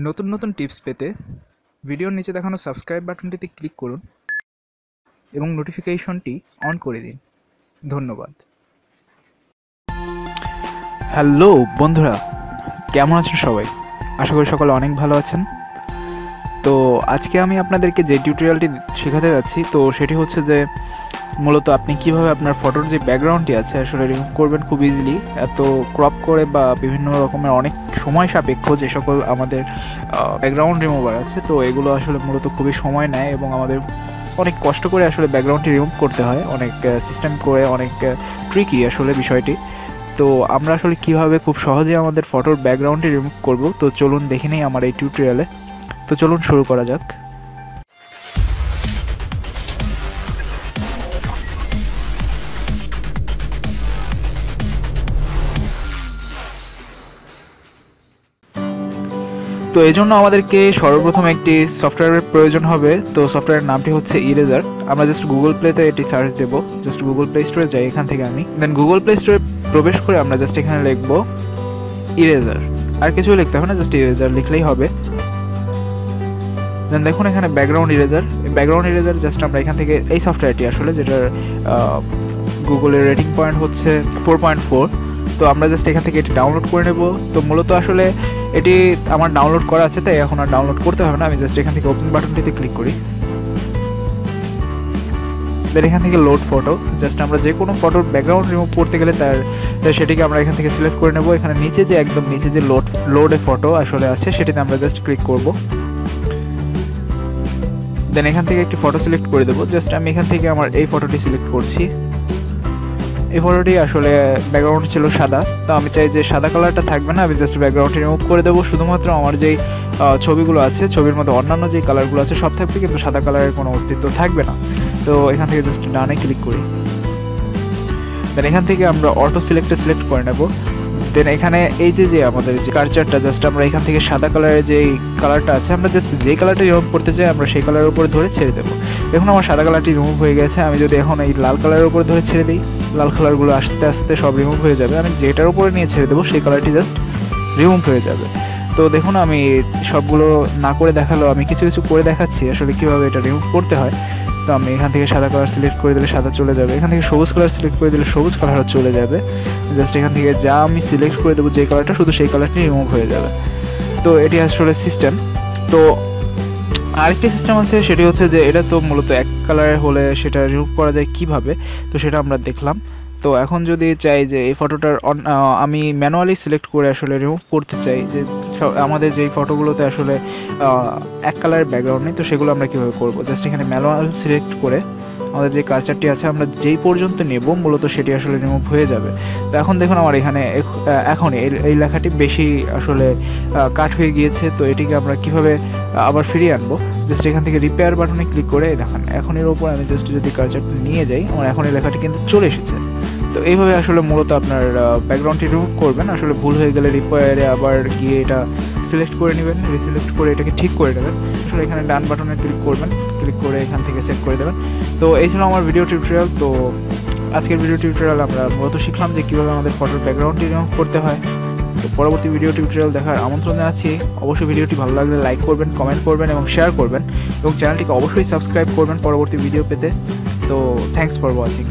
নতুন নতুন টিপস পেতে ভিডিওর নিচে দেখানো সাবস্ক্রাইব বাটনটিতে ক্লিক করুন এবং নোটিফিকেশনটি অন করে দিন। ধন্যবাদ। হ্যালো বন্ধুরা, কেমন আছেন সবাই? আশা করি সকলে অনেক ভালো আছেন। তো আজকে আমি আপনাদেরকে যে টিউটোরিয়ালটি শেখাতে যাচ্ছি তো সেটি হচ্ছে যে মূলত আপনি কিভাবে আপনার ফটোর যে ব্যাকগ্রাউন্ডটি আছে আসলে রিমুভ করবেন খুব ইজিলি। এত ক্রপ করে বা বিভিন্ন রকমের অনেক সময় সাপেক্ষ যে সকল আমাদের ব্যাকগ্রাউন্ড রিমুভার আছে, তো এগুলো আসলে মূলত খুবই সময় নেয় এবং আমাদের অনেক কষ্ট করে আসলে ব্যাকগ্রাউন্ডটি রিমুভ করতে হয়, অনেক সিস্টেম করে, অনেক ট্রিকি আসলে বিষয়টি। তো আমরা আসলে কিভাবে খুব সহজে আমাদের ফটোর ব্যাকগ্রাউন্ডটি রিমুভ করব, তো চলুন দেখে নেই আমার এই টিউটোরিয়ালে। তো চলুন শুরু করা যাক। তো এই জন্য আমাদেরকে সর্বপ্রথম একটি সফটওয়্যারের প্রয়োজন হবে। তো সফটওয়্যারের নামটি হচ্ছে ইরেজার। আমরা জাস্ট গুগল প্লেতে এটি সার্চ দেব। জাস্ট গুগল প্লে স্টোরে যাই, এখান থেকে আমি দেন গুগল প্লে স্টোরে প্রবেশ করে আমরা জাস্ট এখানে লিখব ইরেজার। আর কিছু লিখতে হবে না, জাস্ট ইরেজার লিখলেই হবে। দেন দেখুন এখানে background eraser. Background eraser just আমরা এখান থেকে এই সফটওয়্যারটি আসলে যেটার গুগলের রেটিং পয়েন্ট হচ্ছে 4.4। তো আমরা জাস্ট এখান থেকে এটি ডাউনলোড করে নেব। তো মূলত আসলে এটি আমার ডাউনলোড করা আছে, তাই এখন আর ডাউনলোড করতে হবে না। আমি জাস্ট এখান থেকে ওপেন বাটনটিতে ক্লিক করি। দেন এখান থেকে লোড ফটো, জাস্ট আমরা যে কোনো ফটোর ব্যাকগ্রাউন্ড রিমুভ করতে গেলে সেটিকে আমরা এখান থেকে সিলেক্ট করে নেব। এখানে নিচে যে একদম নিচে যে লোড এ ফটো আসলে আছে সেটিতে আমরা জাস্ট ক্লিক করব। দেন এখান থেকে একটি ফটো সিলেক্ট করে দেবো। জাস্ট আমি এখান থেকে আমার এই ফটোটি সিলেক্ট করছি। এই ফটোটি আসলে ব্যাকগ্রাউন্ড ছিল সাদা, তো আমি চাই যে সাদা কালারটা থাকবে না, আমি জাস্ট ব্যাকগ্রাউন্ডটি রিমুভ করে দেবো। শুধুমাত্র আমার যেই ছবিগুলো আছে, ছবির মধ্যে অন্যান্য যেই কালারগুলো আছে সব থাকবে, কিন্তু সাদা কালারের কোনো অস্তিত্ব থাকবে না। তো এখান থেকে জাস্ট ডানে ক্লিক করি। দেন এখান থেকে আমরা অটো সিলেক্টে সিলেক্ট করে নেব। দেন এখানে এই যে আমাদের যে কার্সারটা জাস্ট আমরা এখান থেকে সাদা কালারের যেই কালারটা আছে, আমরা জাস্ট যেই কালারটা রিমুভ করতে চাই আমরা সেই কালারের উপরে ধরে ছেড়ে দেবো। দেখুন আমার সাদা কালারটি রিমুভ হয়ে গেছে। আমি যদি এখন এই লাল কালারের উপরে ধরে ছেড়ে দিই, লাল কালারগুলো আস্তে আস্তে সব রিমুভ হয়ে যাবে। আমি যেটার উপরে নিয়ে ছেড়ে দেবো সেই কালারটি জাস্ট রিমুভ হয়ে যাবে। তো দেখুন আমি সবগুলো না করে দেখালেও আমি কিছু কিছু করে দেখাচ্ছি আসলে কীভাবে এটা রিমুভ করতে হয়। তো আমি এখান থেকে সাদা কালার সিলেক্ট করে দিলে সাদা চলে যাবে, এখান থেকে সবুজ কালার সিলেক্ট করে দিলে সবুজ কালার চলে যাবে। জাস্ট এখান থেকে যা আমি সিলেক্ট করে দেবো যে কালারটা, শুধু সেই কালারটি রিমুভ হয়ে যাবে। তো এটি আসলে সিস্টেম। তো আরেকটি সিস্টেম আছে, সেটি হচ্ছে যে এটা তো মূলত এক কালারের হলে সেটা রিমুভ করা যায় কিভাবে, তো সেটা আমরা দেখলাম। তো এখন যদি চাই যে এই ফটোটার আমি ম্যানুয়ালি সিলেক্ট করে আসলে রিমুভ করতে চাই, যে আমাদের যেই ফটোগুলোতে আসলে এক কালারের ব্যাকগ্রাউন্ড নেই, তো সেগুলো আমরা কীভাবে করবো। জাস্ট এখানে ম্যানুয়াল সিলেক্ট করে আমাদের যে কার্সারটি আছে আমরা যেই পর্যন্ত নেব মূলত সেটি আসলে রিমুভ হয়ে যাবে। তো এখন দেখুন আমার এখানে এখন এই লেখাটি বেশি আসলে কাট হয়ে গিয়েছে। তো এটিকে আমরা কিভাবে আবার ফিরিয়ে আনবো, জাস্ট এখান থেকে রিপেয়ার বাটনে ক্লিক করে দেখেন এখন এর ওপর আমি জাস্ট যদি কার্সারটি নিয়ে যাই, আমার এখন এই লেখাটি কিন্তু চলে এসেছে। তো এইভাবে আসলে মূলত আপনার ব্যাকগ্রাউন্ডটি রিমুভ করবেন। আসলে ভুল হয়ে গেলে রিপেয়ারে আবার গিয়ে এটা সিলেক্ট করে নেবেন, রিসিলেক্ট করে এটাকে ঠিক করে নেবেন। আসলে এখানে ডান বাটনে ক্লিক করবেন, ক্লিক করে এখান থেকে সেভ করে দেবেন। তো এই ছিল আমার ভিডিও টিউটোরিয়াল। তো আজকের ভিডিও টিউটোরিয়াল আমরা মূলত শিখলাম যে কীভাবে আমাদের ফটোর ব্যাকগ্রাউন্ডটি রিমুভ করতে হয়। তো পরবর্তী ভিডিও টিউটোরিয়াল দেখার আমন্ত্রণ জানাচ্ছি। অবশ্যই ভিডিওটি ভালো লাগলে লাইক করবেন, কমেন্ট করবেন এবং শেয়ার করবেন, এবং চ্যানেলটিকে অবশ্যই সাবস্ক্রাইব করবেন পরবর্তী ভিডিও পেতে। তো থ্যাঙ্কস ফর ওয়াচিং।